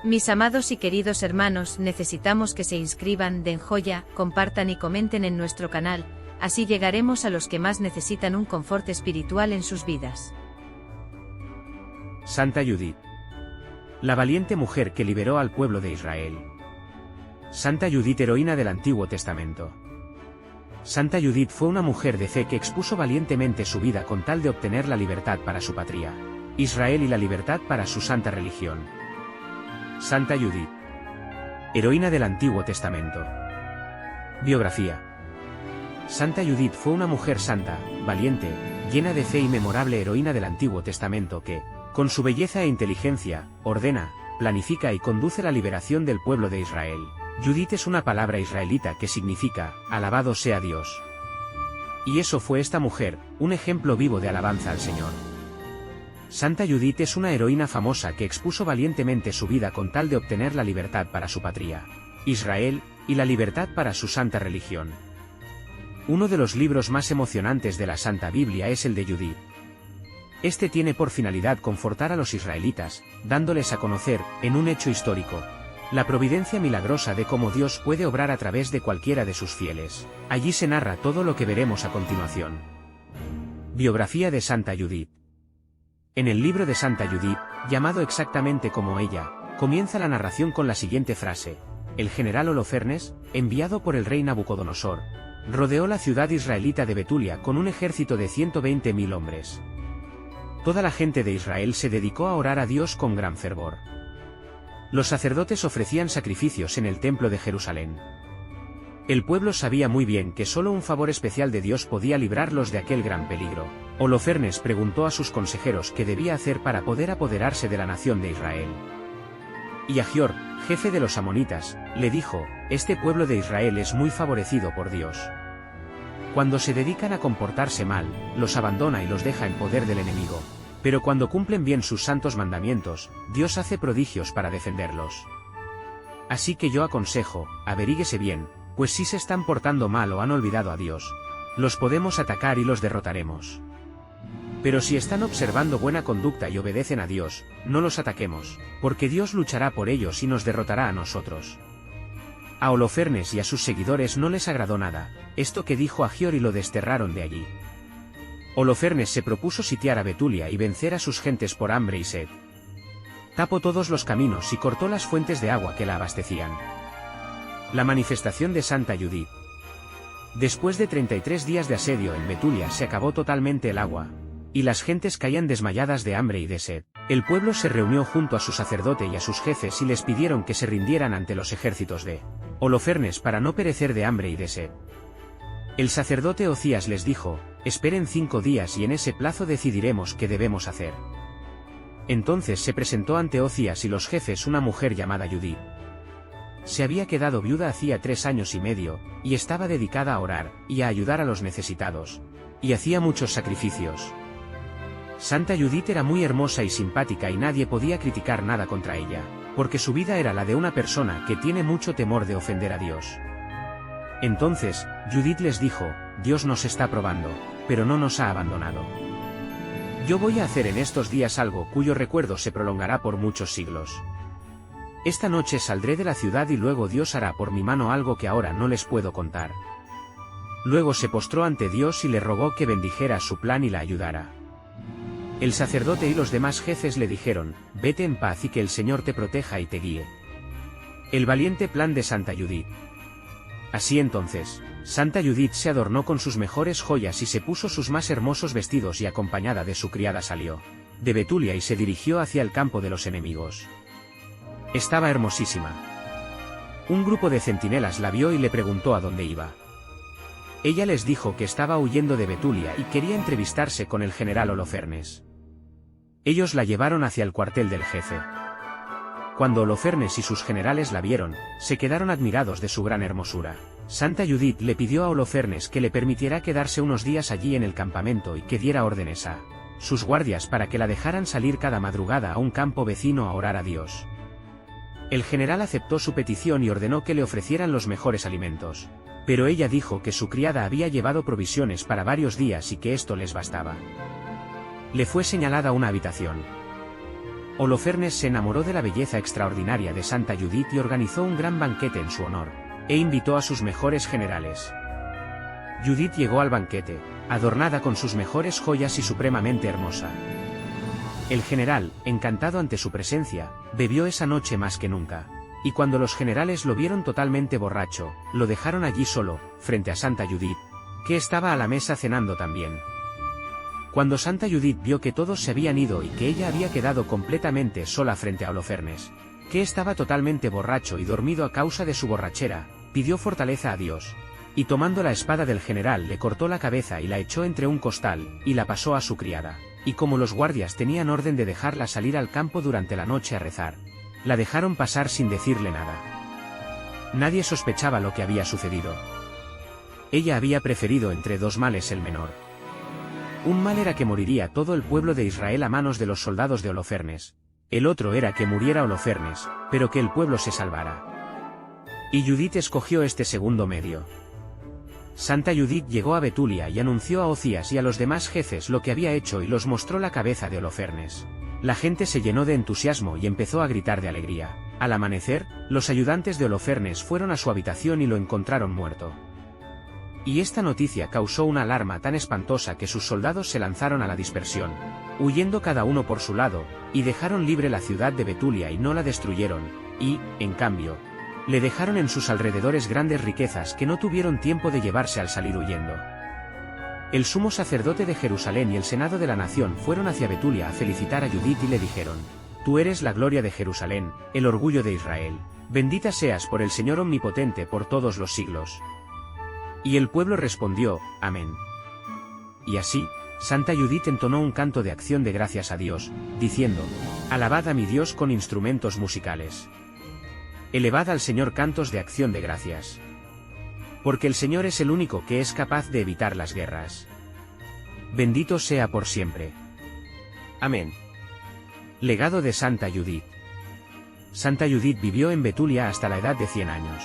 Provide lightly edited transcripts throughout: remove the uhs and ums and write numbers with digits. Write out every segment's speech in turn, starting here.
Mis amados y queridos hermanos, necesitamos que se inscriban, den joya, compartan y comenten en nuestro canal, así llegaremos a los que más necesitan un confort espiritual en sus vidas. Santa Judith, la valiente mujer que liberó al pueblo de Israel. Santa Judith, heroína del Antiguo Testamento. Santa Judith fue una mujer de fe que expuso valientemente su vida con tal de obtener la libertad para su patria, Israel, y la libertad para su santa religión. Santa Judith, heroína del Antiguo Testamento. Biografía. Santa Judith fue una mujer santa, valiente, llena de fe y memorable heroína del Antiguo Testamento que, con su belleza e inteligencia, ordena, planifica y conduce la liberación del pueblo de Israel. Judith es una palabra israelita que significa, alabado sea Dios. Y eso fue esta mujer, un ejemplo vivo de alabanza al Señor. Santa Judith es una heroína famosa que expuso valientemente su vida con tal de obtener la libertad para su patria, Israel, y la libertad para su santa religión. Uno de los libros más emocionantes de la Santa Biblia es el de Judith. Este tiene por finalidad confortar a los israelitas, dándoles a conocer, en un hecho histórico, la providencia milagrosa de cómo Dios puede obrar a través de cualquiera de sus fieles. Allí se narra todo lo que veremos a continuación. Biografía de Santa Judith. En el libro de Santa Judith, llamado exactamente como ella, comienza la narración con la siguiente frase: el general Holofernes, enviado por el rey Nabucodonosor, rodeó la ciudad israelita de Betulia con un ejército de 120.000 hombres. Toda la gente de Israel se dedicó a orar a Dios con gran fervor. Los sacerdotes ofrecían sacrificios en el templo de Jerusalén. El pueblo sabía muy bien que solo un favor especial de Dios podía librarlos de aquel gran peligro. Holofernes preguntó a sus consejeros qué debía hacer para poder apoderarse de la nación de Israel. Y Ahior, jefe de los amonitas, le dijo: este pueblo de Israel es muy favorecido por Dios. Cuando se dedican a comportarse mal, los abandona y los deja en poder del enemigo. Pero cuando cumplen bien sus santos mandamientos, Dios hace prodigios para defenderlos. Así que yo aconsejo, averíguese bien, pues si se están portando mal o han olvidado a Dios, los podemos atacar y los derrotaremos. Pero si están observando buena conducta y obedecen a Dios, no los ataquemos, porque Dios luchará por ellos y nos derrotará a nosotros. A Holofernes y a sus seguidores no les agradó nada esto que dijo Ahior y lo desterraron de allí. Holofernes se propuso sitiar a Betulia y vencer a sus gentes por hambre y sed. Tapó todos los caminos y cortó las fuentes de agua que la abastecían. La manifestación de Santa Judith. Después de 33 días de asedio en Betulia se acabó totalmente el agua, y las gentes caían desmayadas de hambre y de sed. El pueblo se reunió junto a su sacerdote y a sus jefes y les pidieron que se rindieran ante los ejércitos de Holofernes para no perecer de hambre y de sed. El sacerdote Ocías les dijo: esperen 5 días y en ese plazo decidiremos qué debemos hacer. Entonces se presentó ante Ocías y los jefes una mujer llamada Judith. Se había quedado viuda hacía 3 años y medio, y estaba dedicada a orar, y a ayudar a los necesitados, y hacía muchos sacrificios. Santa Judith era muy hermosa y simpática y nadie podía criticar nada contra ella, porque su vida era la de una persona que tiene mucho temor de ofender a Dios. Entonces, Judith les dijo: Dios nos está probando, pero no nos ha abandonado. Yo voy a hacer en estos días algo cuyo recuerdo se prolongará por muchos siglos. Esta noche saldré de la ciudad y luego Dios hará por mi mano algo que ahora no les puedo contar. Luego se postró ante Dios y le rogó que bendijera su plan y la ayudara. El sacerdote y los demás jefes le dijeron: vete en paz y que el Señor te proteja y te guíe. El valiente plan de Santa Judith. Así entonces, Santa Judith se adornó con sus mejores joyas y se puso sus más hermosos vestidos y acompañada de su criada salió de Betulia y se dirigió hacia el campo de los enemigos. Estaba hermosísima. Un grupo de centinelas la vio y le preguntó a dónde iba. Ella les dijo que estaba huyendo de Betulia y quería entrevistarse con el general Holofernes. Ellos la llevaron hacia el cuartel del jefe. Cuando Holofernes y sus generales la vieron, se quedaron admirados de su gran hermosura. Santa Judith le pidió a Holofernes que le permitiera quedarse unos días allí en el campamento y que diera órdenes a sus guardias para que la dejaran salir cada madrugada a un campo vecino a orar a Dios. El general aceptó su petición y ordenó que le ofrecieran los mejores alimentos. Pero ella dijo que su criada había llevado provisiones para varios días y que esto les bastaba. Le fue señalada una habitación. Holofernes se enamoró de la belleza extraordinaria de Santa Judith y organizó un gran banquete en su honor, e invitó a sus mejores generales. Judith llegó al banquete, adornada con sus mejores joyas y supremamente hermosa. El general, encantado ante su presencia, bebió esa noche más que nunca, y cuando los generales lo vieron totalmente borracho, lo dejaron allí solo, frente a Santa Judith, que estaba a la mesa cenando también. Cuando Santa Judith vio que todos se habían ido y que ella había quedado completamente sola frente a Holofernes, que estaba totalmente borracho y dormido a causa de su borrachera, pidió fortaleza a Dios, y tomando la espada del general le cortó la cabeza y la echó entre un costal, y la pasó a su criada, y como los guardias tenían orden de dejarla salir al campo durante la noche a rezar, la dejaron pasar sin decirle nada. Nadie sospechaba lo que había sucedido. Ella había preferido entre dos males el menor. Un mal era que moriría todo el pueblo de Israel a manos de los soldados de Holofernes. El otro era que muriera Holofernes, pero que el pueblo se salvara. Y Judith escogió este segundo medio. Santa Judith llegó a Betulia y anunció a Ocías y a los demás jefes lo que había hecho y los mostró la cabeza de Holofernes. La gente se llenó de entusiasmo y empezó a gritar de alegría. Al amanecer, los ayudantes de Holofernes fueron a su habitación y lo encontraron muerto. Y esta noticia causó una alarma tan espantosa que sus soldados se lanzaron a la dispersión, huyendo cada uno por su lado, y dejaron libre la ciudad de Betulia y no la destruyeron, y, en cambio, le dejaron en sus alrededores grandes riquezas que no tuvieron tiempo de llevarse al salir huyendo. El sumo sacerdote de Jerusalén y el senado de la nación fueron hacia Betulia a felicitar a Judith y le dijeron: «Tú eres la gloria de Jerusalén, el orgullo de Israel. Bendita seas por el Señor omnipotente por todos los siglos». Y el pueblo respondió: «Amén». Y así, Santa Judith entonó un canto de acción de gracias a Dios, diciendo: «Alabad a mi Dios con instrumentos musicales. Elevad al Señor cantos de acción de gracias. Porque el Señor es el único que es capaz de evitar las guerras. Bendito sea por siempre. Amén». Legado de Santa Judith. Santa Judith vivió en Betulia hasta la edad de 100 años.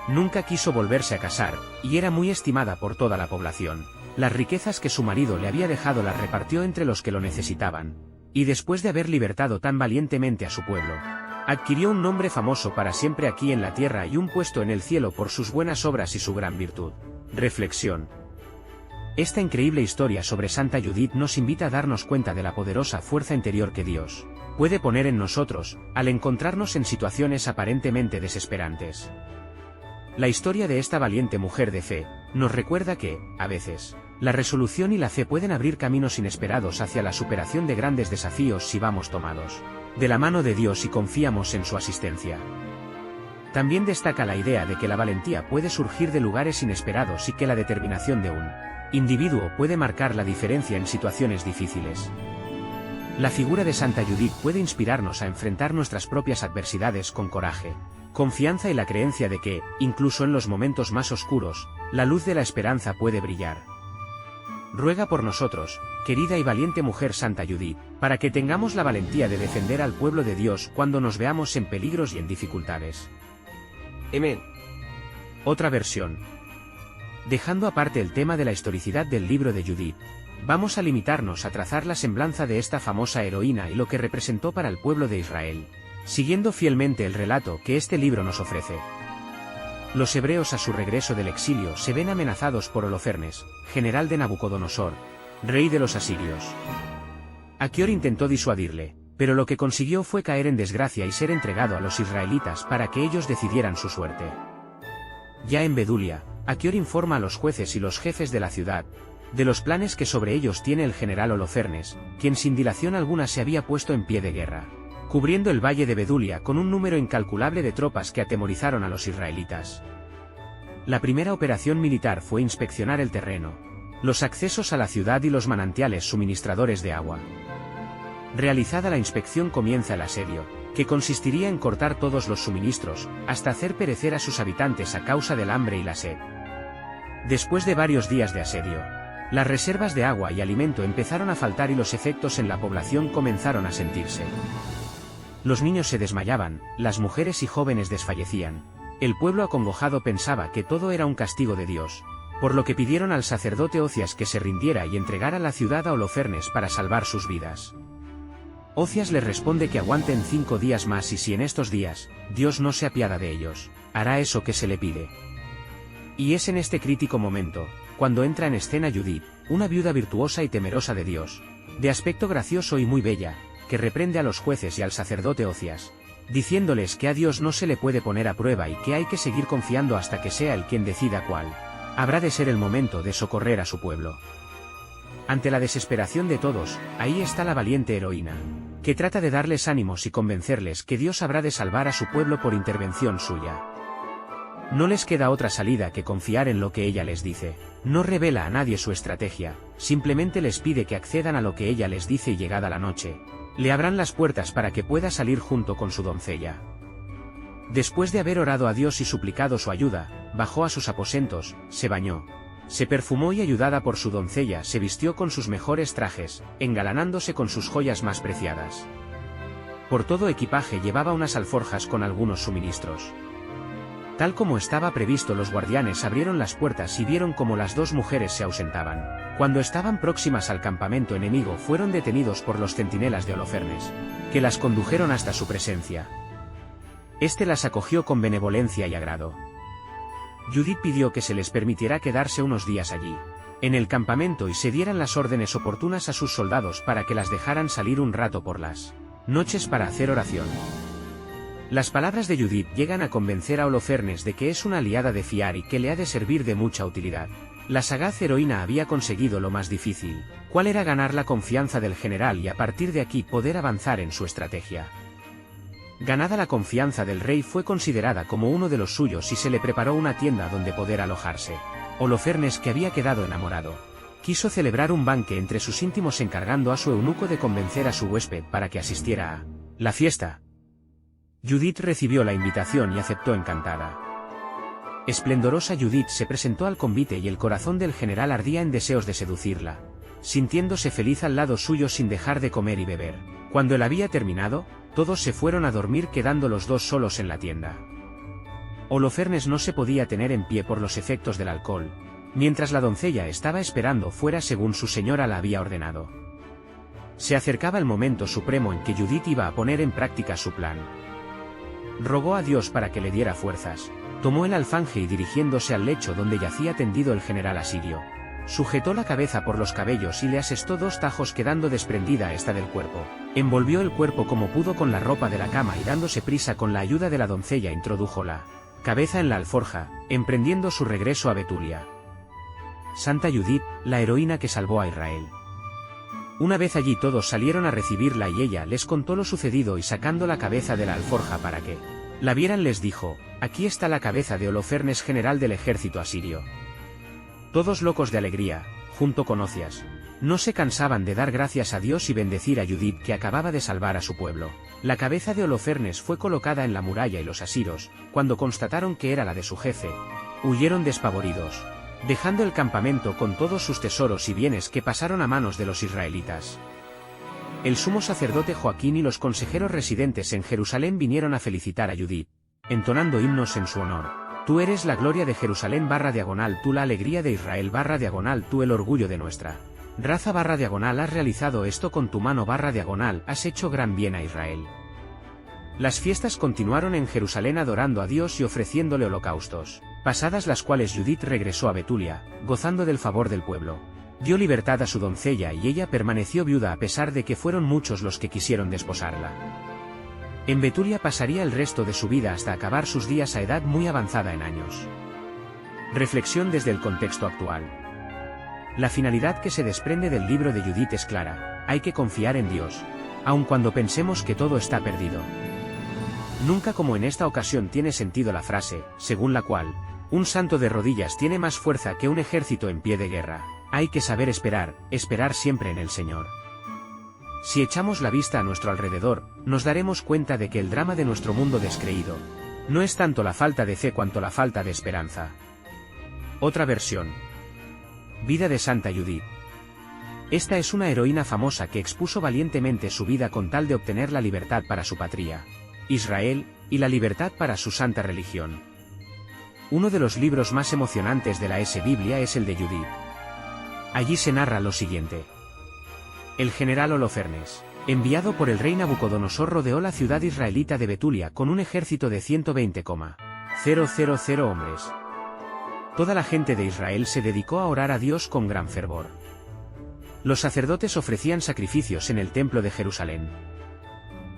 Nunca quiso volverse a casar, y era muy estimada por toda la población. Las riquezas que su marido le había dejado las repartió entre los que lo necesitaban. Y después de haber libertado tan valientemente a su pueblo, adquirió un nombre famoso para siempre aquí en la tierra y un puesto en el cielo por sus buenas obras y su gran virtud. Reflexión. Esta increíble historia sobre Santa Judith nos invita a darnos cuenta de la poderosa fuerza interior que Dios puede poner en nosotros, al encontrarnos en situaciones aparentemente desesperantes. La historia de esta valiente mujer de fe nos recuerda que, a veces, la resolución y la fe pueden abrir caminos inesperados hacia la superación de grandes desafíos si vamos tomados de la mano de Dios y confiamos en su asistencia. También destaca la idea de que la valentía puede surgir de lugares inesperados y que la determinación de un individuo puede marcar la diferencia en situaciones difíciles. La figura de Santa Judith puede inspirarnos a enfrentar nuestras propias adversidades con coraje, confianza y la creencia de que, incluso en los momentos más oscuros, la luz de la esperanza puede brillar. Ruega por nosotros, querida y valiente mujer Santa Judith, para que tengamos la valentía de defender al pueblo de Dios cuando nos veamos en peligros y en dificultades. Amén. Otra versión. Dejando aparte el tema de la historicidad del libro de Judith, vamos a limitarnos a trazar la semblanza de esta famosa heroína y lo que representó para el pueblo de Israel, siguiendo fielmente el relato que este libro nos ofrece. Los hebreos a su regreso del exilio se ven amenazados por Holofernes, general de Nabucodonosor, rey de los asirios. Achior intentó disuadirle, pero lo que consiguió fue caer en desgracia y ser entregado a los israelitas para que ellos decidieran su suerte. Ya en Betulia, Achior informa a los jueces y los jefes de la ciudad de los planes que sobre ellos tiene el general Holofernes, quien sin dilación alguna se había puesto en pie de guerra, cubriendo el valle de Betulia con un número incalculable de tropas que atemorizaron a los israelitas. La primera operación militar fue inspeccionar el terreno, los accesos a la ciudad y los manantiales suministradores de agua. Realizada la inspección comienza el asedio, que consistiría en cortar todos los suministros, hasta hacer perecer a sus habitantes a causa del hambre y la sed. Después de varios días de asedio, las reservas de agua y alimento empezaron a faltar y los efectos en la población comenzaron a sentirse. Los niños se desmayaban, las mujeres y jóvenes desfallecían. El pueblo acongojado pensaba que todo era un castigo de Dios, por lo que pidieron al sacerdote Ocías que se rindiera y entregara la ciudad a Holofernes para salvar sus vidas. Ocias les responde que aguanten 5 días más y si en estos días, Dios no se apiada de ellos, hará eso que se le pide. Y es en este crítico momento, cuando entra en escena Judith, una viuda virtuosa y temerosa de Dios, de aspecto gracioso y muy bella, que reprende a los jueces y al sacerdote Ocias, diciéndoles que a Dios no se le puede poner a prueba y que hay que seguir confiando hasta que sea Él quien decida cuál habrá de ser el momento de socorrer a su pueblo. Ante la desesperación de todos, ahí está la valiente heroína, que trata de darles ánimos y convencerles que Dios habrá de salvar a su pueblo por intervención suya. No les queda otra salida que confiar en lo que ella les dice. No revela a nadie su estrategia, simplemente les pide que accedan a lo que ella les dice y llegada la noche, le abran las puertas para que pueda salir junto con su doncella. Después de haber orado a Dios y suplicado su ayuda, bajó a sus aposentos, se bañó, se perfumó y ayudada por su doncella se vistió con sus mejores trajes, engalanándose con sus joyas más preciadas. Por todo equipaje llevaba unas alforjas con algunos suministros. Tal como estaba previsto, los guardianes abrieron las puertas y vieron cómo las dos mujeres se ausentaban. Cuando estaban próximas al campamento enemigo fueron detenidos por los centinelas de Holofernes, que las condujeron hasta su presencia. Este las acogió con benevolencia y agrado. Judith pidió que se les permitiera quedarse unos días allí, en el campamento, y se dieran las órdenes oportunas a sus soldados para que las dejaran salir un rato por las noches para hacer oración. Las palabras de Judith llegan a convencer a Holofernes de que es una aliada de fiar y que le ha de servir de mucha utilidad. La sagaz heroína había conseguido lo más difícil, cuál era ganar la confianza del general y a partir de aquí poder avanzar en su estrategia. Ganada la confianza del rey, fue considerada como uno de los suyos y se le preparó una tienda donde poder alojarse. Holofernes, que había quedado enamorado, quiso celebrar un banquete entre sus íntimos encargando a su eunuco de convencer a su huésped para que asistiera a la fiesta. Judith recibió la invitación y aceptó encantada. Esplendorosa Judith se presentó al convite y el corazón del general ardía en deseos de seducirla, sintiéndose feliz al lado suyo sin dejar de comer y beber. Cuando él había terminado, todos se fueron a dormir quedando los dos solos en la tienda. Holofernes no se podía tener en pie por los efectos del alcohol, mientras la doncella estaba esperando fuera según su señora la había ordenado. Se acercaba el momento supremo en que Judith iba a poner en práctica su plan. Rogó a Dios para que le diera fuerzas, tomó el alfanje y dirigiéndose al lecho donde yacía tendido el general asirio, sujetó la cabeza por los cabellos y le asestó 2 tajos quedando desprendida esta del cuerpo. Envolvió el cuerpo como pudo con la ropa de la cama y dándose prisa con la ayuda de la doncella introdujo la cabeza en la alforja, emprendiendo su regreso a Betulia. Santa Judith, la heroína que salvó a Israel. Una vez allí todos salieron a recibirla y ella les contó lo sucedido y sacando la cabeza de la alforja para que la vieran les dijo: aquí está la cabeza de Holofernes, general del ejército asirio. Todos locos de alegría, junto con Ocias, no se cansaban de dar gracias a Dios y bendecir a Judith que acababa de salvar a su pueblo. La cabeza de Holofernes fue colocada en la muralla y los asiros, cuando constataron que era la de su jefe, huyeron despavoridos, dejando el campamento con todos sus tesoros y bienes que pasaron a manos de los israelitas. El sumo sacerdote Joaquín y los consejeros residentes en Jerusalén vinieron a felicitar a Judith, entonando himnos en su honor. Tú eres la gloria de Jerusalén /, tú la alegría de Israel /, tú el orgullo de nuestra raza /, has realizado esto con tu mano /, has hecho gran bien a Israel. Las fiestas continuaron en Jerusalén adorando a Dios y ofreciéndole holocaustos, pasadas las cuales Judith regresó a Betulia, gozando del favor del pueblo. Dio libertad a su doncella y ella permaneció viuda a pesar de que fueron muchos los que quisieron desposarla. En Betulia pasaría el resto de su vida hasta acabar sus días a edad muy avanzada en años. Reflexión desde el contexto actual. La finalidad que se desprende del libro de Judith es clara: hay que confiar en Dios, aun cuando pensemos que todo está perdido. Nunca como en esta ocasión tiene sentido la frase, según la cual, un santo de rodillas tiene más fuerza que un ejército en pie de guerra. Hay que saber esperar siempre en el Señor. Si echamos la vista a nuestro alrededor, nos daremos cuenta de que el drama de nuestro mundo descreído no es tanto la falta de fe cuanto la falta de esperanza. Otra versión. Vida de Santa Judith. Esta es una heroína famosa que expuso valientemente su vida con tal de obtener la libertad para su patria, Israel, y la libertad para su santa religión. Uno de los libros más emocionantes de la Biblia es el de Judith. Allí se narra lo siguiente. El general Holofernes enviado por el rey Nabucodonosor, rodeó la ciudad israelita de Betulia con un ejército de 120,000 hombres. Toda la gente de Israel se dedicó a orar a Dios con gran fervor. Los sacerdotes ofrecían sacrificios en el templo de Jerusalén.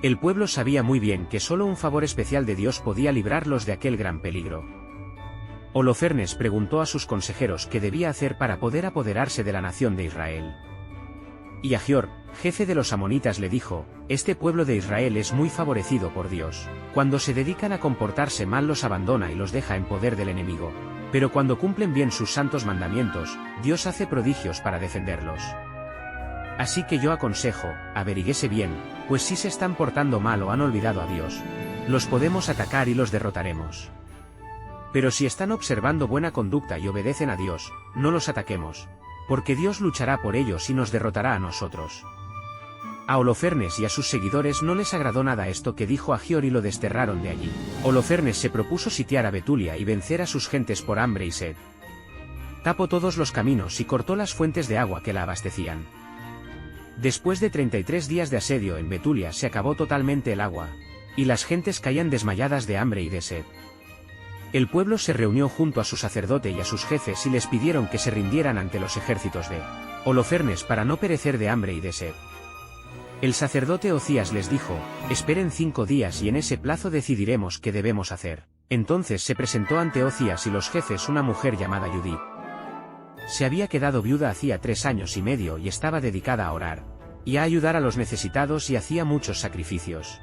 El pueblo sabía muy bien que solo un favor especial de Dios podía librarlos de aquel gran peligro. Holofernes preguntó a sus consejeros qué debía hacer para poder apoderarse de la nación de Israel. Y Ahior, jefe de los amonitas, le dijo: este pueblo de Israel es muy favorecido por Dios. Cuando se dedican a comportarse mal los abandona y los deja en poder del enemigo. Pero cuando cumplen bien sus santos mandamientos, Dios hace prodigios para defenderlos. Así que yo aconsejo, averíguese bien, pues si se están portando mal o han olvidado a Dios, los podemos atacar y los derrotaremos. Pero si están observando buena conducta y obedecen a Dios, no los ataquemos, porque Dios luchará por ellos y nos derrotará a nosotros. A Holofernes y a sus seguidores no les agradó nada esto que dijo Ahior y lo desterraron de allí. Holofernes se propuso sitiar a Betulia y vencer a sus gentes por hambre y sed. Tapó todos los caminos y cortó las fuentes de agua que la abastecían. Después de 33 días de asedio en Betulia se acabó totalmente el agua, y las gentes caían desmayadas de hambre y de sed. El pueblo se reunió junto a su sacerdote y a sus jefes y les pidieron que se rindieran ante los ejércitos de Holofernes para no perecer de hambre y de sed. El sacerdote Ocías les dijo: esperen 5 días y en ese plazo decidiremos qué debemos hacer. Entonces se presentó ante Ocías y los jefes una mujer llamada Judith. Se había quedado viuda hacía 3 años y medio y estaba dedicada a orar y a ayudar a los necesitados y hacía muchos sacrificios.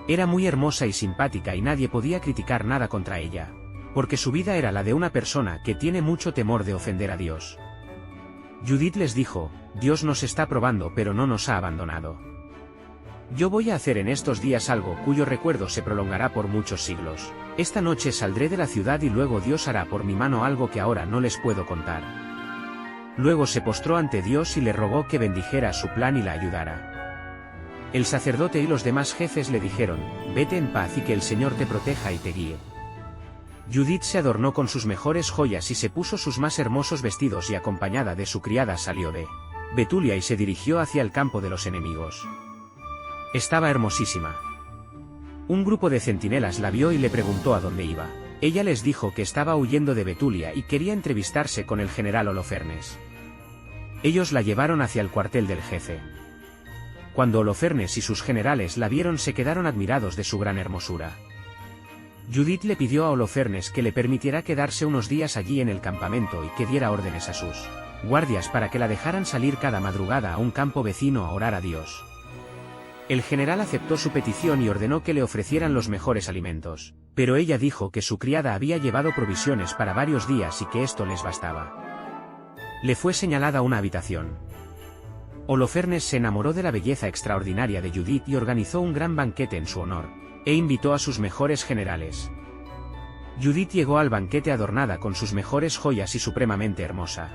Era muy hermosa y simpática y nadie podía criticar nada contra ella, porque su vida era la de una persona que tiene mucho temor de ofender a Dios. Judith les dijo: Dios nos está probando pero no nos ha abandonado. Yo voy a hacer en estos días algo cuyo recuerdo se prolongará por muchos siglos. Esta noche saldré de la ciudad y luego Dios hará por mi mano algo que ahora no les puedo contar. Luego se postró ante Dios y le rogó que bendijera su plan y la ayudara. El sacerdote y los demás jefes le dijeron: vete en paz y que el Señor te proteja y te guíe. Judith se adornó con sus mejores joyas y se puso sus más hermosos vestidos y acompañada de su criada salió de Betulia y se dirigió hacia el campo de los enemigos. Estaba hermosísima. Un grupo de centinelas la vio y le preguntó a dónde iba. Ella les dijo que estaba huyendo de Betulia y quería entrevistarse con el general Holofernes. Ellos la llevaron hacia el cuartel del jefe. Cuando Holofernes y sus generales la vieron se quedaron admirados de su gran hermosura. Judith le pidió a Holofernes que le permitiera quedarse unos días allí en el campamento y que diera órdenes a sus guardias para que la dejaran salir cada madrugada a un campo vecino a orar a Dios. El general aceptó su petición y ordenó que le ofrecieran los mejores alimentos, pero ella dijo que su criada había llevado provisiones para varios días y que esto les bastaba. Le fue señalada una habitación. Holofernes se enamoró de la belleza extraordinaria de Judith y organizó un gran banquete en su honor, e invitó a sus mejores generales. Judith llegó al banquete adornada con sus mejores joyas y supremamente hermosa.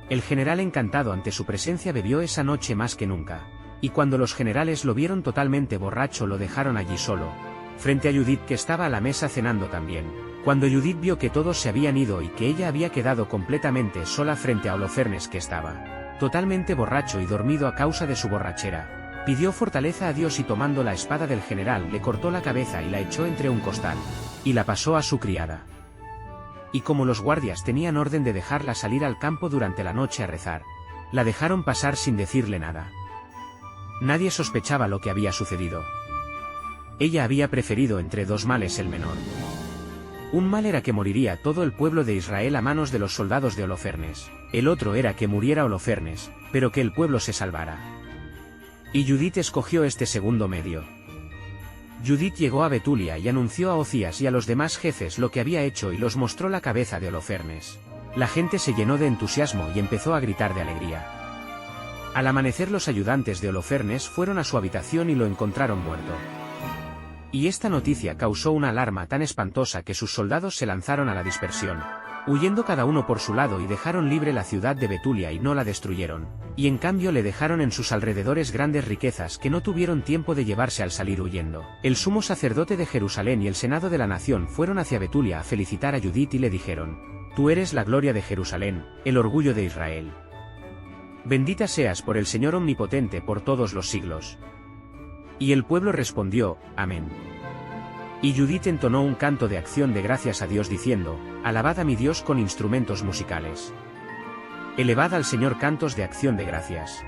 El general, encantado ante su presencia, bebió esa noche más que nunca, y cuando los generales lo vieron totalmente borracho lo dejaron allí solo, frente a Judith que estaba a la mesa cenando también. Cuando Judith vio que todos se habían ido y que ella había quedado completamente sola frente a Holofernes, que estaba totalmente borracho y dormido a causa de su borrachera, pidió fortaleza a Dios y tomando la espada del general le cortó la cabeza y la echó entre un costal, y la pasó a su criada. Y como los guardias tenían orden de dejarla salir al campo durante la noche a rezar, la dejaron pasar sin decirle nada. Nadie sospechaba lo que había sucedido. Ella había preferido entre 2 males el menor. Un mal era que moriría todo el pueblo de Israel a manos de los soldados de Holofernes. El otro era que muriera Holofernes, pero que el pueblo se salvara. Y Judith escogió este segundo medio. Judith llegó a Betulia y anunció a Ocías y a los demás jefes lo que había hecho y los mostró la cabeza de Holofernes. La gente se llenó de entusiasmo y empezó a gritar de alegría. Al amanecer los ayudantes de Holofernes fueron a su habitación y lo encontraron muerto. Y esta noticia causó una alarma tan espantosa que sus soldados se lanzaron a la dispersión, huyendo cada uno por su lado, y dejaron libre la ciudad de Betulia y no la destruyeron, y en cambio le dejaron en sus alrededores grandes riquezas que no tuvieron tiempo de llevarse al salir huyendo. El sumo sacerdote de Jerusalén y el senado de la nación fueron hacia Betulia a felicitar a Judith y le dijeron: tú eres la gloria de Jerusalén, el orgullo de Israel. Bendita seas por el Señor omnipotente por todos los siglos. Y el pueblo respondió, amén. Y Judith entonó un canto de acción de gracias a Dios diciendo, alabad a mi Dios con instrumentos musicales. Elevad al Señor cantos de acción de gracias.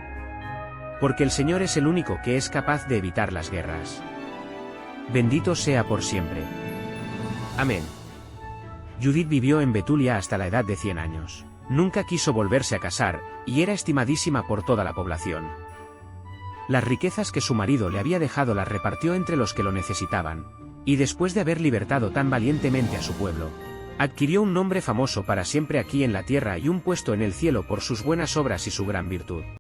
Porque el Señor es el único que es capaz de evitar las guerras. Bendito sea por siempre. Amén. Judith vivió en Betulia hasta la edad de 100 años. Nunca quiso volverse a casar, y era estimadísima por toda la población. Las riquezas que su marido le había dejado las repartió entre los que lo necesitaban, y después de haber libertado tan valientemente a su pueblo, adquirió un nombre famoso para siempre aquí en la tierra y un puesto en el cielo por sus buenas obras y su gran virtud.